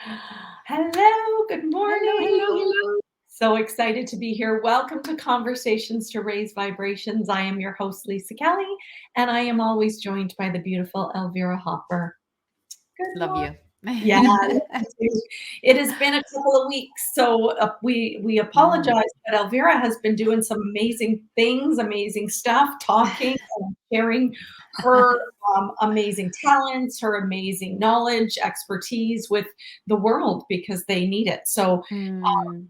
Hello, good Hello, hello, morning. hello. So excited to be here. Welcome to Conversations to Raise Vibrations. I am your host, Lisa Kelly, and I am always joined by the beautiful Elvira Hopper. Good Love morning. you. Yeah, it has been a couple of weeks, so we Mm, apologize, but Elvira has been doing some amazing things, amazing stuff, talking and sharing her amazing talents, her amazing knowledge, expertise with the world because they need it. So mm,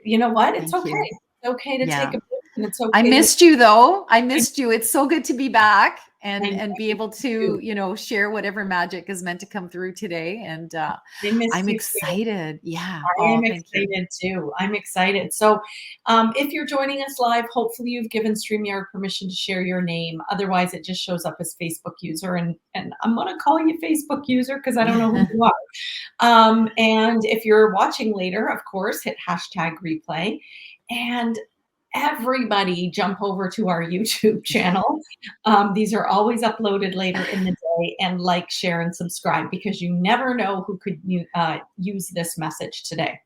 you know what? It's thank okay. you. It's okay to take Yeah. a break, and it's I okay to. missed you though. I missed you. It's so good to be back I and be able miss you. to, share whatever magic is meant to come through today. And I miss I'm you too. excited. Yeah. I am Oh, thank you. excited too. I'm excited. So, if you're joining us live, hopefully you've given StreamYard permission to share your name. Otherwise, it just shows up as Facebook user, and I'm going to call you Facebook user because I don't know who you are. And if you're watching later, of course, hit hashtag replay, and everybody jump over to our YouTube channel. These are always uploaded later in the day, and like, share, and subscribe because you never know who could use this message today.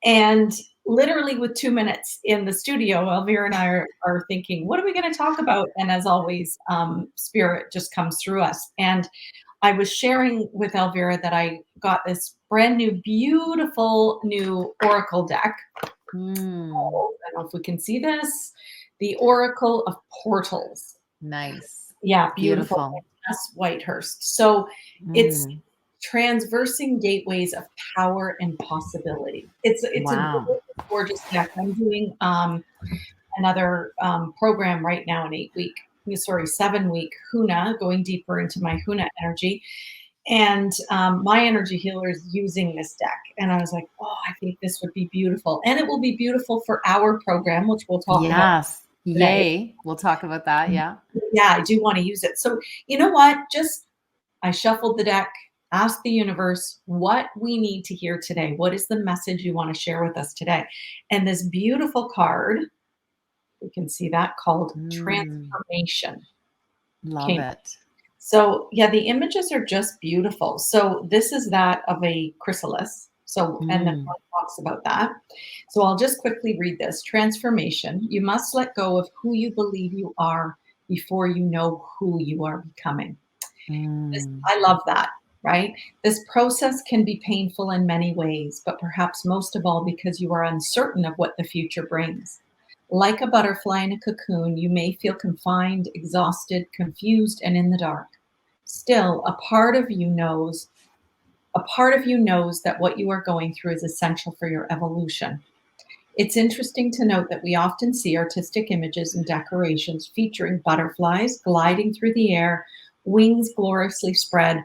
And literally with 2 minutes in the studio, Elvira and I are thinking, what are we going to talk about? And as always, spirit just comes through us. And I was sharing with Elvira that I got this brand new, beautiful new Oracle deck. Mm, I don't know if we can see this. The Oracle of Portals. nice. Yeah, beautiful. Beautiful. S. Whitehurst. So it's Mm, transversing gateways of power and possibility. It's a wow. gorgeous deck. I'm doing another program right now, an 7-week Huna, going deeper into my Huna energy. And my energy healer is using this deck. And I was like, oh, I think this would be beautiful. And it will be beautiful for our program, which we'll talk about Yes. today. Yay. We'll talk about that. Yeah. Yeah, I do want to use it. So, you know what? I shuffled the deck, asked the universe what we need to hear today. What is the message you want to share with us today? And this beautiful card, we can see that, called Mm, Transformation, love came. it. So, yeah, the images are just beautiful. So, this is that of a chrysalis. So, and the Mm, card talks about that. So, I'll just quickly read this. Transformation. You must let go of who you believe you are before you know who you are becoming. mm, I love that, right? This process can be painful in many ways, but perhaps most of all because you are uncertain of what the future brings. Like a butterfly in a cocoon, you may feel confined, exhausted, confused, and in the dark. Still, a part of you knows that what you are going through is essential for your evolution. It's interesting to note that we often see artistic images and decorations featuring butterflies gliding through the air, wings gloriously spread.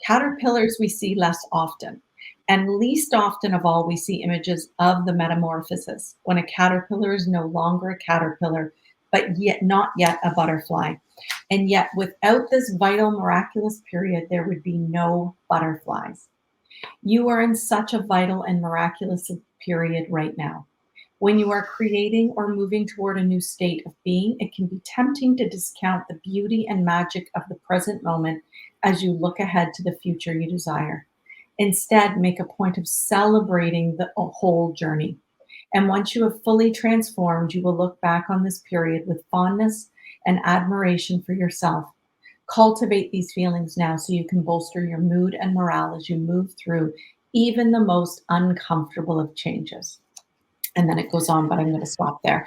Caterpillars we see less often. And least often of all, we see images of the metamorphosis, when a caterpillar is no longer a caterpillar, but yet not yet a butterfly. And yet, without this vital, miraculous period, there would be no butterflies. You are in such a vital and miraculous period right now. When you are creating or moving toward a new state of being, it can be tempting to discount the beauty and magic of the present moment as you look ahead to the future you desire. Instead, make a point of celebrating the whole journey. And once you have fully transformed, you will look back on this period with fondness and admiration for yourself. Cultivate these feelings now so you can bolster your mood and morale as you move through even the most uncomfortable of changes. And then it goes on, but I'm going to stop there.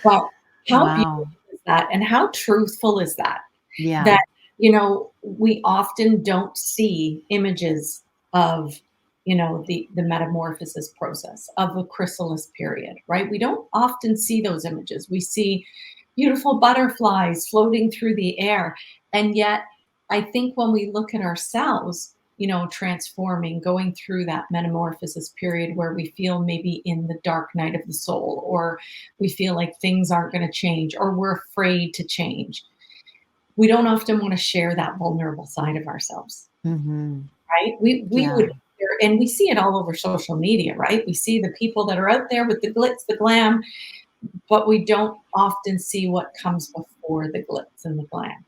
But how beautiful wow. is that? And how truthful is that? Yeah. That, we often don't see images of, the metamorphosis process of the chrysalis period, right? We don't often see those images. We see beautiful butterflies floating through the air. And yet, I think when we look at ourselves, transforming, going through that metamorphosis period where we feel maybe in the dark night of the soul, or we feel like things aren't going to change, or we're afraid to change. We don't often want to share that vulnerable side of ourselves, Hmm. right? We Yeah. would, and we see it all over social media, right? We see the people that are out there with the glitz, the glam, but we don't often see what comes before the glitz and the glam.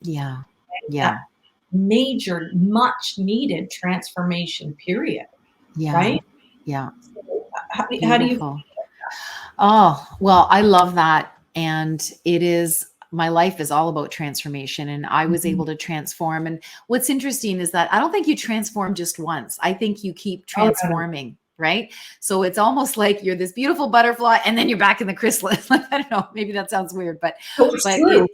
Yeah. That Yeah. major, much needed transformation period. Yeah. right? Yeah. So, how do you feel Beautiful. about Oh, well, I love that. And it is, my life is all about transformation. And I that? was able to transform. And what's interesting is that I don't think you transform just once. I think you keep Oh, no, no. transforming, right? So it's almost like you're this beautiful butterfly and then you're back in the chrysalis. Like, I don't know, maybe that sounds weird, So it's but true.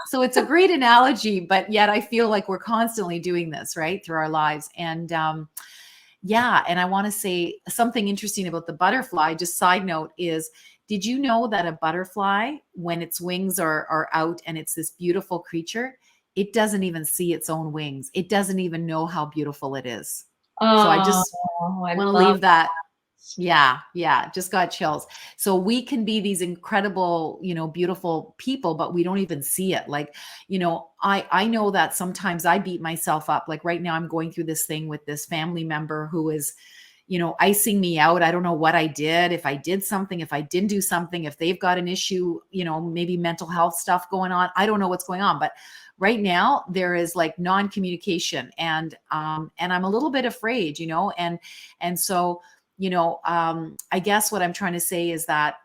so it's a great analogy, but yet I feel like we're constantly doing this, right? Through our lives. And, yeah, and I want to say something interesting about the butterfly, just side note is, did you know that a butterfly, when its wings are out and it's this beautiful creature, it doesn't even see its own wings. It doesn't even know how beautiful it is. So I Oh, just I want to love leave that. Yeah, yeah, just got chills. So we can be these incredible, beautiful people, but we don't even see it. Like, I know that sometimes I beat myself up. Like right now I'm going through this thing with this family member who is, icing me out. I don't know what I did, if I did something, if I didn't do something, if they've got an issue, maybe mental health stuff going on. I don't know what's going on, but right now there is like non-communication, and I'm a little bit afraid, and so I guess what I'm trying to say is that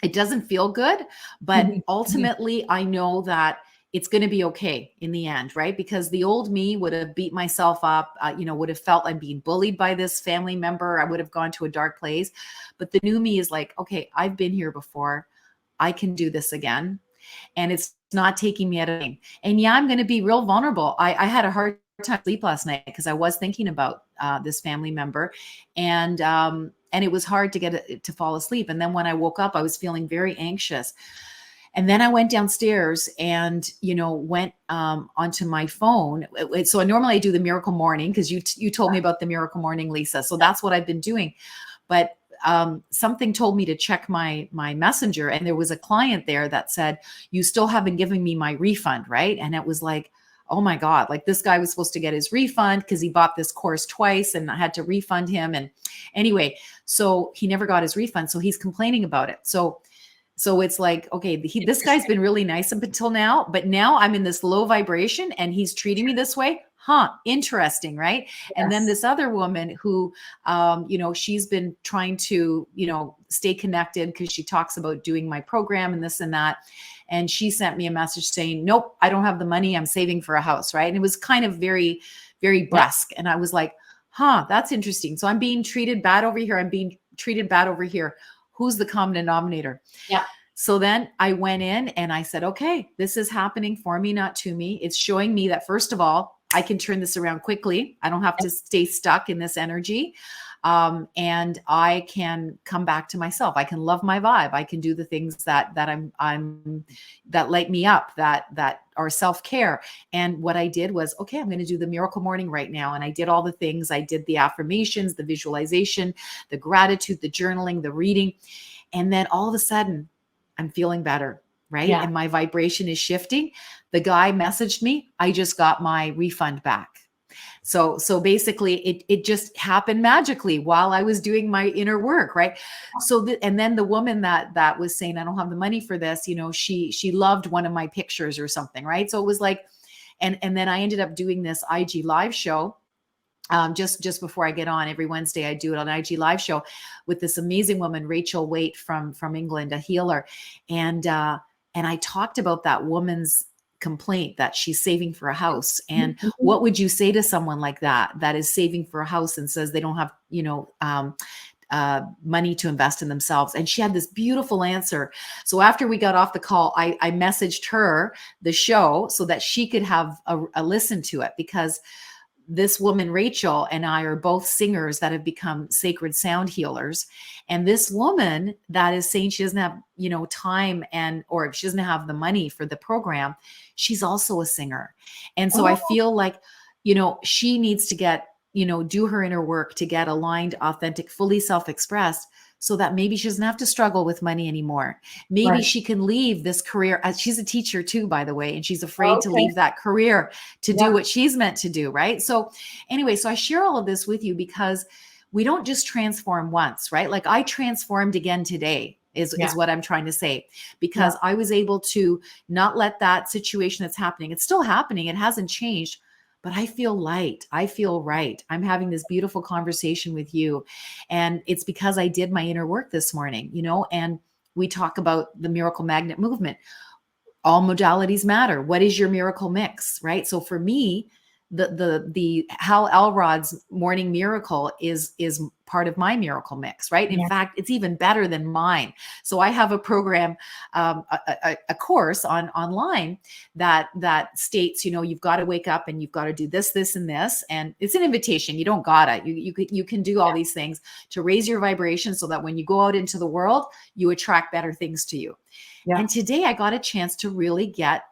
it doesn't feel good, but it. ultimately I know that it's going to be okay in the end, right? Because the old me would have beat myself up, would have felt I'm being bullied by this family member. I would have gone to a dark place. But the new me is like, okay, I've been here before. I can do this again, and it's not taking me out of pain. And yeah, I'm going to be real vulnerable. I had a hard time sleep last night because I was thinking about this family member, and it was hard to get it to fall asleep. And then when I woke up, I was feeling very anxious. And then I went downstairs and, went onto my phone. So normally I do the miracle morning because you told me about the miracle morning, Lisa. So that's what I've been doing. But something told me to check my messenger, and there was a client there that said, "You still haven't given me my refund, right?" And it was like, oh my God, like this guy was supposed to get his refund because he bought this course twice and I had to refund him. And anyway, so he never got his refund. So he's complaining about it. So it's like, okay, this guy's been really nice up until now, but now I'm in this low vibration and he's treating me this way. Huh, interesting, right? And then Yes. this other woman who, she's been trying to, stay connected because she talks about doing my program and this and that. And she sent me a message saying, nope, I don't have the money. I'm saving for a house, right? And it was kind of very, very Yeah. brusque. And I was like, huh, that's interesting. So I'm being treated bad over here. I'm being treated bad over here. Who's the common denominator? Yeah. So then I went in and I said, okay, this is happening for me, not to me. It's showing me that, first of all, I can turn this around quickly. I don't have to stay stuck in this energy. And I can come back to myself. I can love my vibe. I can do the things that I'm that light me up, that are self-care. And what I did was, okay, I'm going to do the miracle morning right now. And I did all the things. I did the affirmations, the visualization, the gratitude, the journaling, the reading. And then all of a sudden, I'm feeling better, right? Yeah. And my vibration is shifting. The guy messaged me, I just got my refund back. So basically it just happened magically while I was doing my inner work, right? And then the woman that was saying, I don't have the money for this, she loved one of my pictures or something, right? So it was like, and then I ended up doing this IG live show. Just before I get on every Wednesday, I do it on IG live show with this amazing woman, Rachel Waite from England, a healer. And I talked about that woman's complaint that she's saving for a house. And Mhm. what would you say to someone like that is saving for a house and says they don't have, money to invest in themselves? And she had this beautiful answer. So after we got off the call, I messaged her the show so that she could have a listen to it, because this woman, Rachel, and I are both singers that have become sacred sound healers. And this woman that is saying she doesn't have, time, or she doesn't have the money for the program, she's also a singer. And so I Oh, feel like, she needs to get, do her inner work to get aligned, authentic, fully self-expressed, so that maybe she doesn't have to struggle with money anymore. Maybe right. she can leave this career. She's a teacher too, by the way, and she's afraid to Okay. leave that career to do Yeah. what she's meant to do, right? So anyway, so I share all of this with you because we don't just transform once, right? Like I transformed again today Yeah. is what I'm trying to say, Yeah. because I was able to not let that situation that's happening, it's still happening, it hasn't changed, but I feel light. I feel right. I'm having this beautiful conversation with you. And it's because I did my inner work this morning, and we talk about the miracle magnet movement. All modalities matter. What is your miracle mix, right? So for me, the Hal Elrod's morning miracle is part of my miracle mix, right? In Yeah. fact, it's even better than mine. So I have a program, a course online that states, you've got to wake up and you've got to do this, this, and this, and it's an invitation. You don't gotta. You can do all these things to raise your vibration so that when you go out into the world, you attract better things to you. Yeah. And today I got a chance to really get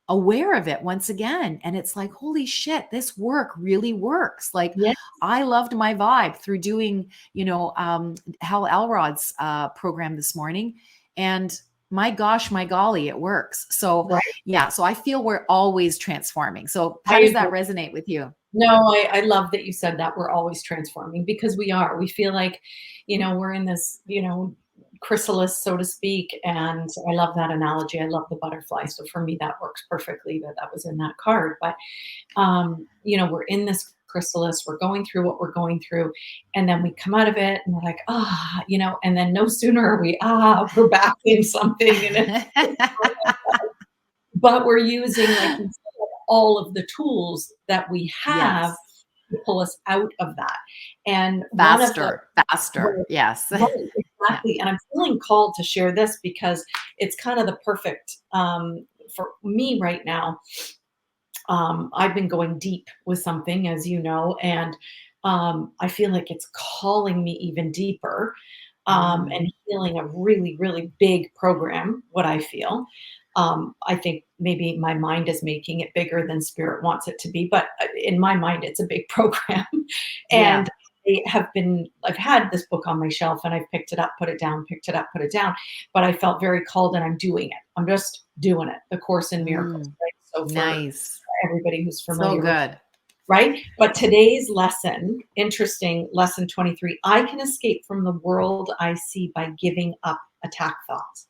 aware of it once again. And it's like, holy shit, this work really works. Like Yeah. I loved my vibe through doing, Hal Elrod's program this morning. And my gosh, my golly, it works. So Right. yeah, so I feel we're always transforming. So I how does that agree. resonate with you? No, I love that you said that we're always transforming, because we are. We feel like, we're in this, chrysalis, so to speak. And I love that analogy. I love the butterfly. So for me, that works perfectly, that was in that card. But, we're in this chrysalis, we're going through what we're going through. And then we come out of it and we're like, and then no sooner are we're back in something. But we're using, like you said, all of the tools that we have Yes. to pull us out of that. And one of the Faster. Yes. right, Yeah. exactly. And I'm feeling called to share this because it's kind of the perfect for me right now. I've been going deep with something, as you know, and I feel like it's calling me even deeper, Mm. and healing a really, really big program, what I feel. I think maybe my mind is making it bigger than spirit wants it to be, but in my mind, it's a big program. Yeah. And I've had this book on my shelf and I've picked it up, put it down, picked it up, put it down, but I felt very called and I'm doing it. I'm just doing it. The Course in Miracles, Mm. right? So for Nice. everybody who's So familiar with, good. right? But today's lesson, interesting, lesson 23, I can escape from the world I see by giving up attack thoughts.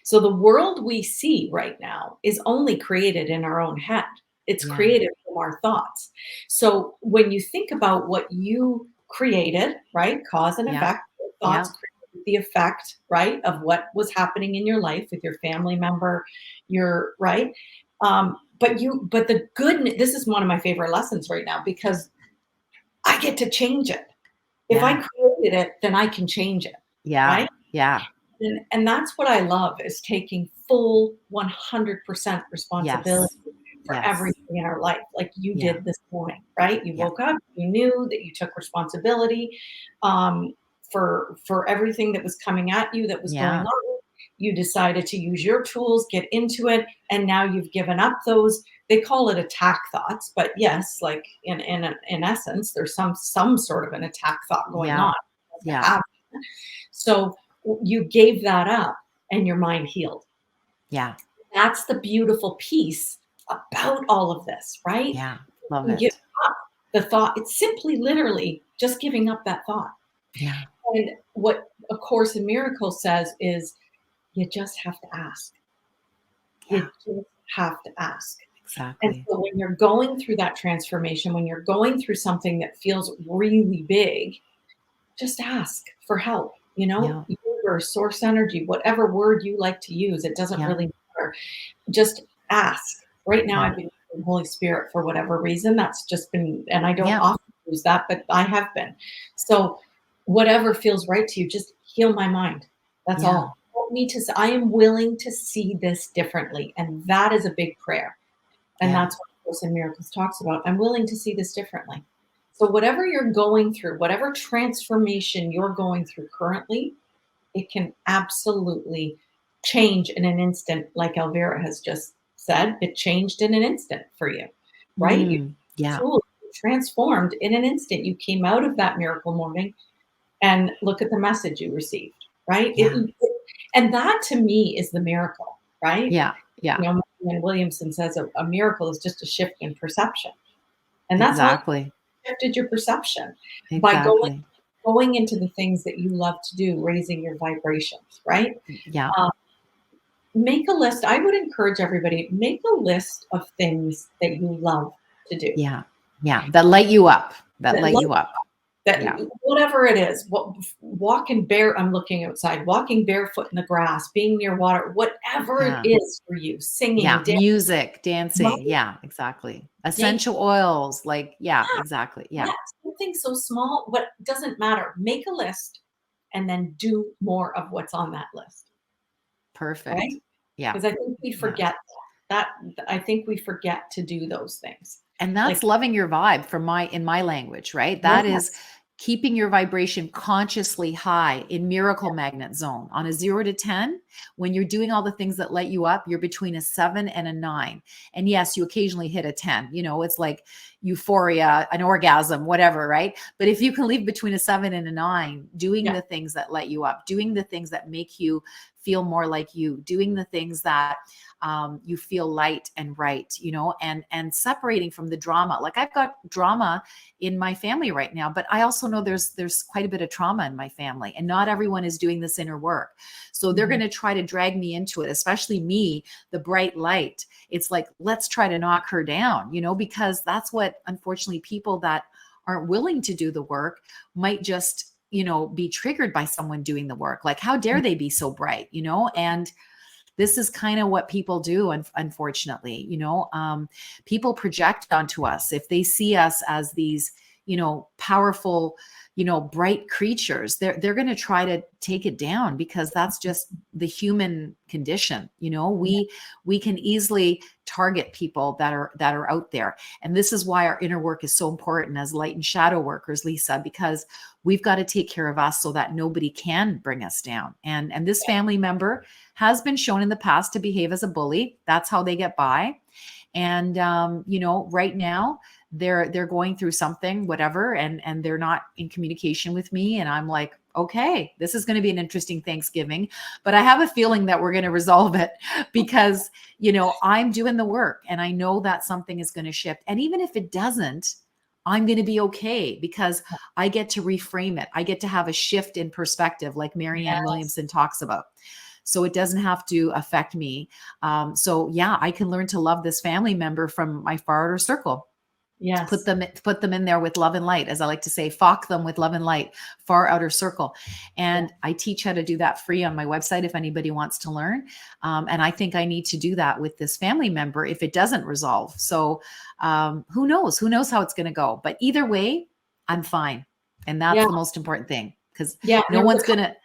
So the world we see right now is only created in our own head. It's Yeah. created from our thoughts. So when you think about what you created, right? Cause and Yeah. effect, your thoughts Yeah. created the effect, right, of what was happening in your life with your family member, your right. But the good, this is one of my favorite lessons right now because I get to change it. If I Yeah. created it, then I can change it, Yeah. right? Yeah. And that's what I love, is taking full 100% responsibility Yes. for Yes. everything in our life, like you Yeah. did this morning, right? You Yeah. woke up, you knew that you took responsibility um, for everything that was coming at you, that was going Yeah. on. You decided to use your tools, get into it, and now you've given up those. They call it attack thoughts, but yes, like in essence, there's some sort of an attack thought going Yeah. on. Yeah. So you gave that up and your mind healed. Yeah. That's the beautiful piece about all of this, right? Yeah. Love You give it. up the thought. It's simply literally just giving up that thought. Yeah. And what A Course in Miracles says is you just have to ask. You Yeah. just have to ask. And Exactly. so when you're going through that transformation, when you're going through something that feels really big, just ask for help, Yeah. universe, source energy, whatever word you like to use, it doesn't Yeah. really matter. Just ask. Right now, Yeah. I've been using Holy Spirit for whatever reason. That's just been, and I don't Yeah. often use that, but I have been. So, whatever feels right to you, just heal my mind. That's Yeah. all. Help me to. I am willing to see this differently, and that is a big prayer. And Yeah. that's what Course in Miracles talks about. I'm willing to see this differently. So, whatever you're going through, whatever transformation you're going through currently, it can absolutely change in an instant, like Elvira has just said. It changed in an instant for you, right? You Mm. Yeah. transformed in an instant. You came out of that miracle morning, and look at the message you received, right? Yeah. And that to me is the miracle, right? Yeah. Yeah. Marianne Williamson says a miracle is just a shift in perception. And that's all. Exactly. You shifted your perception by Exactly. going into the things that you love to do, raising your vibrations, right? Yeah. Um, Make a list. I would encourage everybody, make a list of things that you love to do. Yeah. Yeah. That light you up. That That light you up. that Yeah. whatever it is, walking bare, I'm looking outside, walking barefoot in the grass, being near water, whatever it Yeah. is for you, Yeah. singing, dancing, Music, dancing. right? Yeah, exactly. Make Essential oils. Like, yeah, exactly. Yeah. yeah, something so small, but it doesn't matter. Make a list and then do more of what's on that list, right? Perfect. Yeah. Because I think we Yeah. forget I think we forget to do those things. And Like, that's loving your vibe for my in my language, right? That is yes, keeping your vibration consciously high in miracle magnet zone on a 0 to 10. When you're doing all the things that light you up, you're between a 7 and a 9. And yes, you occasionally hit a 10. It's like euphoria, an orgasm, whatever, right? But if you can leave between a 7 and a 9, doing yeah, the things that light you up, doing the things that make you feel more like you, doing the things that you feel light and right, and separating from the drama. Like I've got drama in my family right now, but I also know there's quite a bit of trauma in my family, and not everyone is doing this inner work. So they're mhm, going to try to drag me into it, especially me, the bright light. It's like, let's try to knock her down, because that's what, unfortunately, people that aren't willing to do the work might just be triggered by someone doing the work. Like, how dare they be so bright, and this is kind of what people do. And unfortunately, people project onto us if they see us as these, powerful, bright creatures. They're going to try to take it down, because that's just the human condition. yeah, We can easily target people that are out there. And this is why our inner work is so important as light and shadow workers, Lisa, because we've got to take care of us so that nobody can bring us down. And this family member has been shown in the past to behave as a bully. That's how they get by. And right now they're going through something, whatever, and they're not in communication with me. And I'm like, okay, this is going to be an interesting Thanksgiving, but I have a feeling that we're going to resolve it because I'm doing the work, and I know that something is going to shift. And even if it doesn't, I'm going to be okay, because I get to reframe it. I get to have a shift in perspective, like Marianne yes, Williamson talks about. So it doesn't have to affect me. So yeah, I can learn to love this family member from my far outer circle. yes, Put them in there with love and light, as I like to say, fock them with love and light, far outer circle. yeah, And I teach how to do that free on my website if anybody wants to learn. And I think I need to do that with this family member if it doesn't resolve. So who knows? Who knows how it's going to go? But either way, I'm fine. And that's yeah, the most important thing, because yeah. no one's going to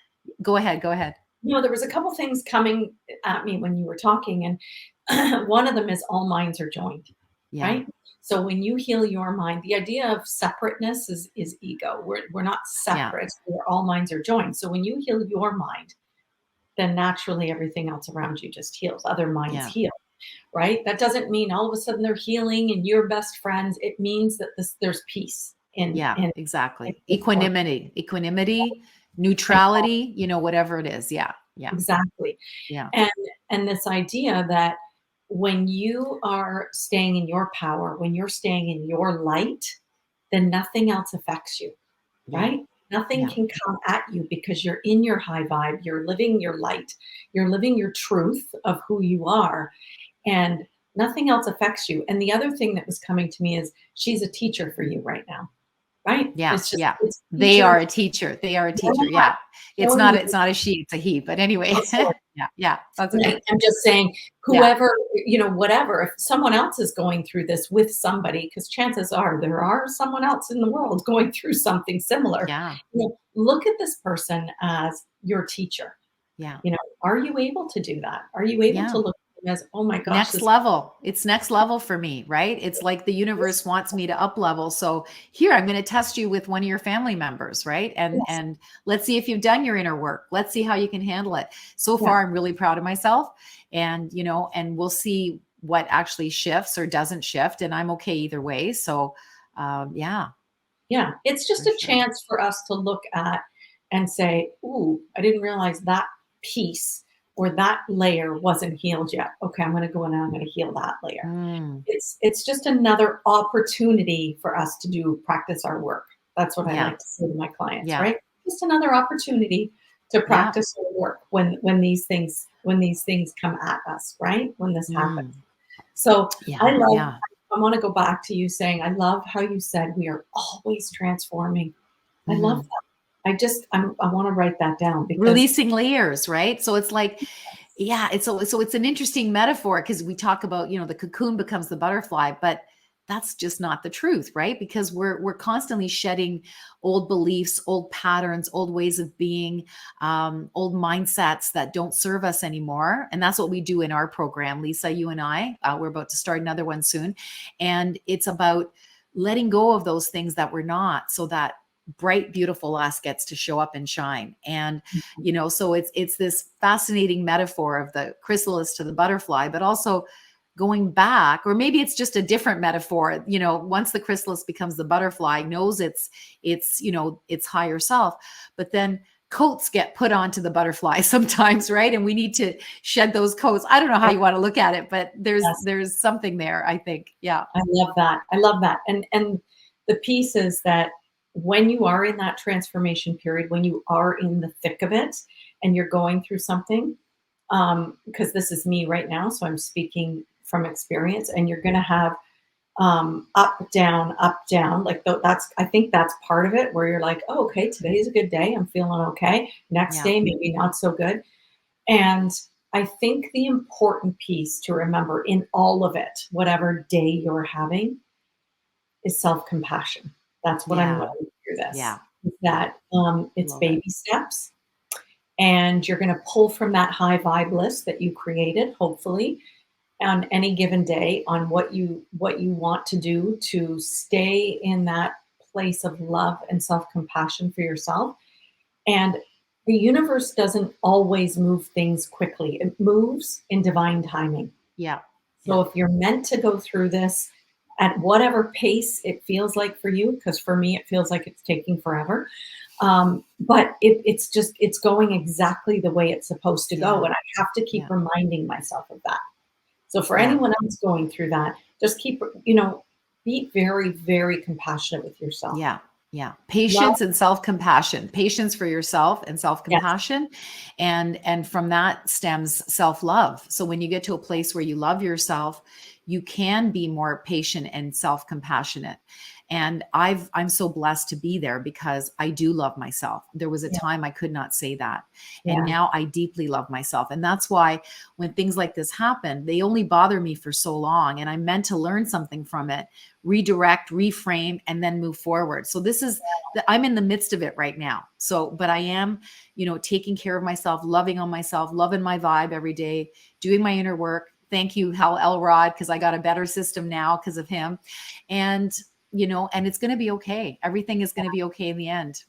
go ahead. Go ahead. There was a couple things coming at me when you were talking, and one of them is all minds are joined, Yeah. right? So when you heal your mind, the idea of separateness is ego. We're not Yeah. separate. We're all minds are joined. So when you heal your mind, then naturally everything else around you just heals. Other minds Yeah. heal, right? That doesn't mean all of a sudden they're healing and you're best friends. It means that there's peace in Yeah, in exactly. this work. Equanimity, neutrality, whatever it is. Yeah. Yeah. Exactly. Yeah. And this idea that when you are staying in your power, when you're staying in your light, then nothing else affects you, Yeah. right? Nothing Yeah. can come at you because you're in your high vibe, you're living your light, you're living your truth of who you are, and nothing else affects you. And the other thing that was coming to me is she's a teacher for you right now, right? Yeah. It's just Yeah. it's a They teacher are a teacher. They are a teacher. yeah, Yeah. showing you. It's not a she, it's a he. But anyway. Oh, sorry. Yeah. Yeah. That's Yeah, okay. I'm just saying, Yeah. whoever, whatever, if someone else is going through this with somebody, because chances are there are someone else in the world going through something similar, Yeah. look at this person as your teacher. Yeah. Are you able to do that? Are you able to Yeah. look at them as, oh my gosh, Next this, level. It's next level for me, right? It's like the universe wants me to up level. So here I'm going to test you with one of your family members, right? yes, And let's see if you've done your inner work. Let's see how you can handle it. So yeah, far I'm really proud of myself, and and we'll see what actually shifts or doesn't shift, and I'm okay either way. So yeah, yeah. It's just for a sure. chance for us to look at and say, ooh, I didn't realize that piece or that layer wasn't healed yet. Okay, I'm going to go in and I'm going to heal that layer. Mm, It's just another opportunity for us to practice our work. That's what I yeah. like to say to my clients, Yeah. right? Just another opportunity to Yeah. practice our work when these things come at us, right? When this happens. Mm, So I yeah. love Yeah. I want to go back to you saying, I love how you said we are always transforming. I love Mhm. that. I want to write that down because Releasing layers, right? So it's like, yeah, so it's an interesting metaphor because we talk about, the cocoon becomes the butterfly, but that's just not the truth, right? Because we're constantly shedding old beliefs, old patterns, old ways of being, old mindsets that don't serve us anymore. And that's what we do in our program, Lisa. You and I, we're about to start another one soon, and it's about letting go of those things that we're not, so that bright, beautiful us gets to show up and shine. And so it's this fascinating metaphor of the chrysalis to the butterfly, but also going back, or maybe it's just a different metaphor. Once the chrysalis becomes the butterfly, knows its higher self, but then coats get put onto the butterfly sometimes, right? And we need to shed those coats. I don't know how you want to look at it, but yes, there's something there, I think. Yeah. I love that. I love that. And the piece is that when you are in that transformation period, when you are in the thick of it and you're going through something, because this is me right now, so I'm speaking from experience, and you're going to have up, down. Like that's, I think that's part of it where you're like, oh, okay, today's a good day. I'm feeling okay. Next Yeah. day, maybe not so good. And I think the important piece to remember in all of it, whatever day you're having, is self compassion. That's what I'm Yeah. learning through this. Yeah. Is Yeah. that it's Love it. baby steps, and you're going to pull from that high vibe list that you created, hopefully, on any given day on what you want to do to stay in that place of love and self compassion for yourself. And the universe doesn't always move things quickly. It moves in divine timing. Yeah. So Yeah. if you're meant to go through this at whatever pace it feels like for you, because for me it feels like it's taking forever, but it's going exactly the way it's supposed to go, Yeah. and I have to keep Yeah. reminding myself of that. So for Yeah. anyone else going through that, just keep be very, very compassionate with yourself. Yeah. Yeah. Love, Patience and self-compassion. Patience for yourself and yes, self-compassion. And from that stems self-love. So when you get to a place where you love yourself, you can be more patient and self-compassionate. And I'm so blessed to be there because I do love myself. There was a yeah, time I could not say that. And yeah, now I deeply love myself. And that's why when things like this happen, they only bother me for so long. And I'm meant to learn something from it, redirect, reframe, and then move forward. So this is I'm in the midst of it right now. So, but I am, taking care of myself, loving on myself, loving my vibe every day, doing my inner work. Thank you, Hal Elrod, because I got a better system now because of him. And and it's going to be okay. Everything is going to be okay in the end.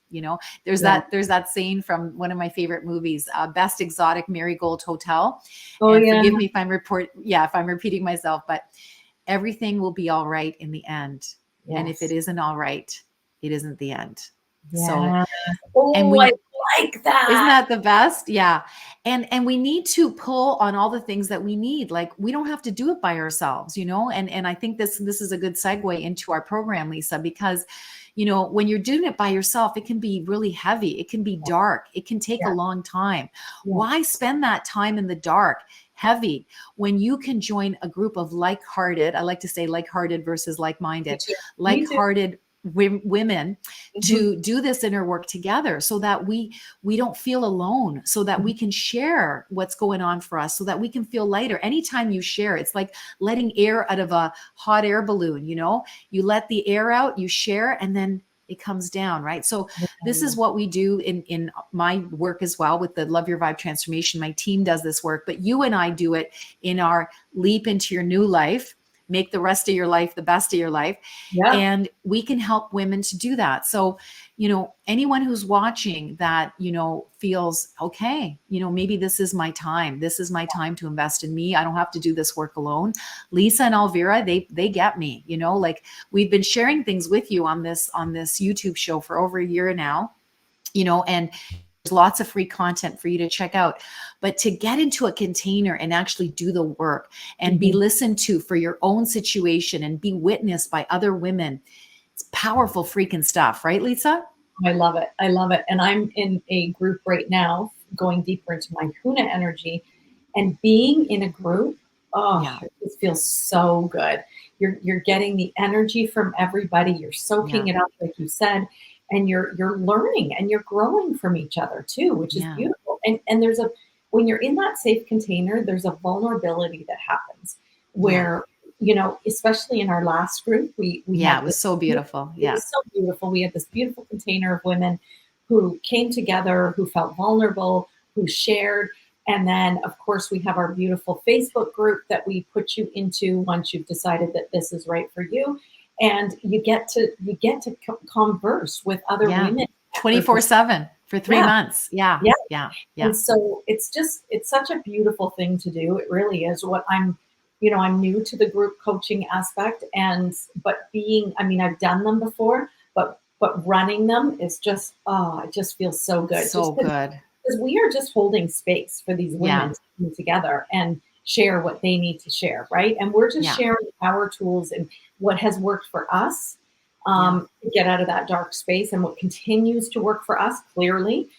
There's yeah. that saying from one of my favorite movies, Best Exotic Marigold Hotel. Oh And yeah, forgive me if I'm repeating myself, but everything will be all right in the end. And if it yes, isn't all right, it isn't the end. So, yeah. and Oh, I we like isn't that. that the best? Yeah. And we need to pull on all the things that we need. Like we don't have to do it by ourselves, And I think this is a good segue into our program, Lisa, because when you're doing it by yourself, it can be really heavy. It can be dark. It can take a Yeah, long time. yeah. Why spend that time in the dark, heavy, when you can join a group of like-hearted, I like to say like-hearted versus Me like-minded, too. Me too. like-hearted women Mhm. to do this inner work together so that we don't feel alone, so that we can share what's going on for us, so that we can feel lighter. Anytime you share, it's like letting air out of a hot air balloon. You let the air out, you share, and then it comes down, right? So this is what we do in my work as well with the Love Your Vibe transformation. My team does this work, but you and I do it in our Leap into Your New Life, make the rest of your life the best of your life. Yeah. And we can help women to do that. So, anyone who's watching that, feels okay, maybe this is my time. This is my time to invest in me. I don't have to do this work alone. Lisa and Elvira, they get me, like we've been sharing things with you on this YouTube show for over a year now, and there's lots of free content for you to check out. But to get into a container and actually do the work and be Mhm. listened to for your own situation and be witnessed by other women, it's powerful freaking stuff, right, Lisa? I love it. I love it. And I'm in a group right now going deeper into my Huna energy, and being in a group oh, Yeah. it just feels so good. You're getting the energy from everybody. You're soaking Yeah. it up, like you said, and you're learning and you're growing from each other too, which is Yeah. beautiful. And there's a when you're in that safe container, there's a vulnerability that happens Yeah. where, especially in our last group, we Yeah. had It was this so beautiful. it Yeah. was so beautiful. We had this beautiful container of women who came together, who felt vulnerable, who shared. And then, of course, we have our beautiful Facebook group that we put you into once you've decided that this is right for you. And you get to converse with other Yeah. women. For 24/7 for 3 Yeah, months. Yeah. yeah. Yeah. Yeah. And so it's such a beautiful thing to do. It really is. I'm new to the group coaching aspect, and but I mean, I've done them before, but running them is just, oh, it just feels so good. So Just because good. we are just holding space for these Yeah. women to come together and share what they need to share, right? And we're just Yeah. sharing our tools and what has worked for us, Yeah. to get out of that dark space, and what continues to work for us clearly,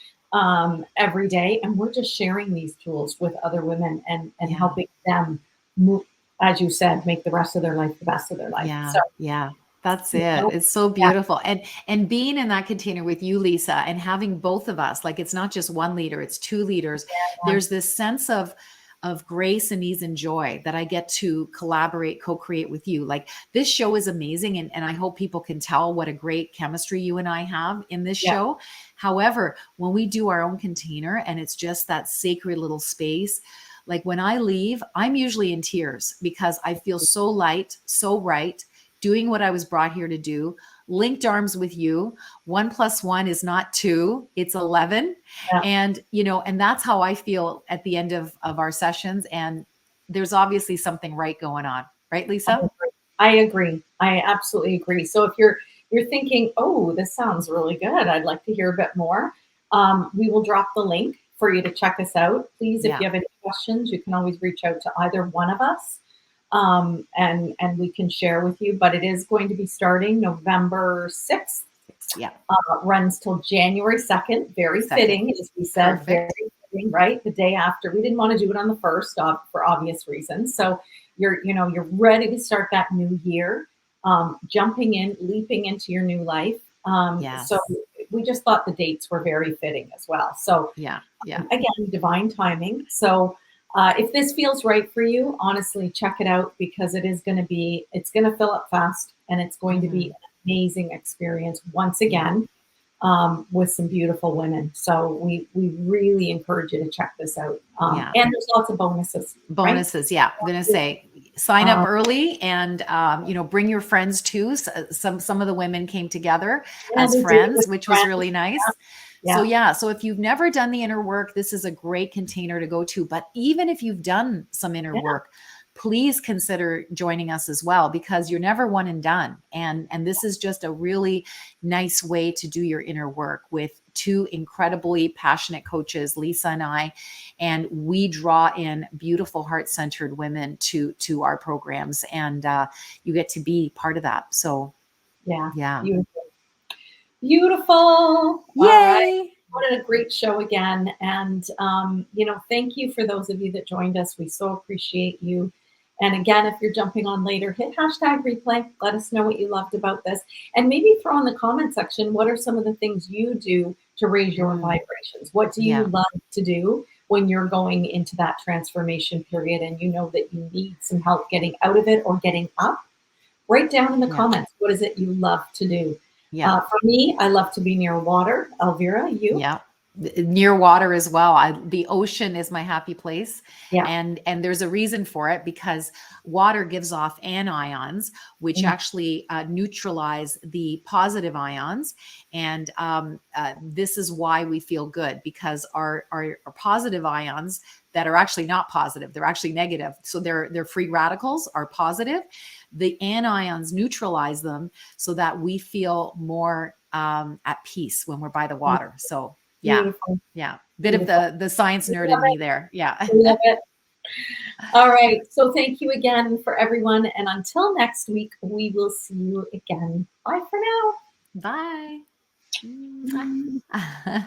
every day. And we're just sharing these tools with other women and Yeah. helping them move, as you said, make the rest of their life the best of their life. Yeah. So, Yeah. That's you it. know, It's so yeah, beautiful. And being in that container with you, Lisa, and having both of us, like it's not just one leader, it's two leaders. yeah, There's this sense of grace and ease and joy that I get to collaborate, co-create with you. Like this show is amazing. And I hope people can tell what a great chemistry you and I have in this yeah, show. However, when we do our own container and it's just that sacred little space, like when I leave, I'm usually in tears because I feel so light, so right, doing what I was brought here to do, linked arms with you. 1 + 1 is not 2, it's 11. yeah. And that's how I feel at the end of our sessions. And there's obviously something right going on. Right, I Lisa? agree. I agree. I absolutely agree. So if you're thinking, oh, this sounds really good, I'd like to hear a bit more, we will drop the link for you to check us out. Please, if Yeah. you have any questions, you can always reach out to either one of us, and we can share with you. But it is going to be starting November 6th. Yeah. Runs till January 2nd. Very Second. fitting, as we said, very Perfect. fitting, right? The day after. We didn't want to do it on the first, for obvious reasons. So you're ready to start that new year, jumping in, leaping into your new life. So Yes. we just thought the dates were very fitting as well. So, Yeah. Yeah. again, divine timing. So, if this feels right for you, honestly, check it out, because it's going to fill up fast, and it's going to be Mhm. an amazing experience once Yeah. again, with some beautiful women. So we really encourage you to check this out. Yeah. And there's lots of bonuses, right? Bonuses, yeah. I'm gonna say sign up Um, early and bring your friends too. Some of the women came together yeah, as they did it friends, with which was really friends. nice. So Yeah, yeah, so if you've never done the inner work, this is a great container to go to. But even if you've done some inner yeah, work, please consider joining us as well, because you're never one and done. And this is just a really nice way to do your inner work with two incredibly passionate coaches, Lisa and I, and we draw in beautiful heart-centered women to our programs, and you get to be part of that. So yeah. yeah. Beautiful. Beautiful. All right. Yay. What a great show again. And, thank you for those of you that joined us. We so appreciate you. And again, if you're jumping on later, hit hashtag replay. Let us know what you loved about this. And maybe throw in the comment section, what are some of the things you do to raise your Mm, vibrations? What do you yeah. love to do when you're going into that transformation period and you know that you need some help getting out of it or getting up? Write down in the Yeah. comments, what is it you love to do? Yeah. For me, I love to be near water. Elvira, you? Yeah. Near water as well. The ocean is my happy place. Yeah. And there's a reason for it, because water gives off anions, which Mm, actually neutralize the positive ions. And this is why we feel good, because our positive ions that are actually not positive, they're actually negative. So they're free radicals are positive. The anions neutralize them so that we feel more at peace when we're by the mm. water. So yeah, Beautiful. yeah. Bit of Beautiful. the science We nerd love in me it. there. Yeah. We love it. All right. So thank you again for everyone. And until next week, we will see you again. Bye for Bye. now. Mwah.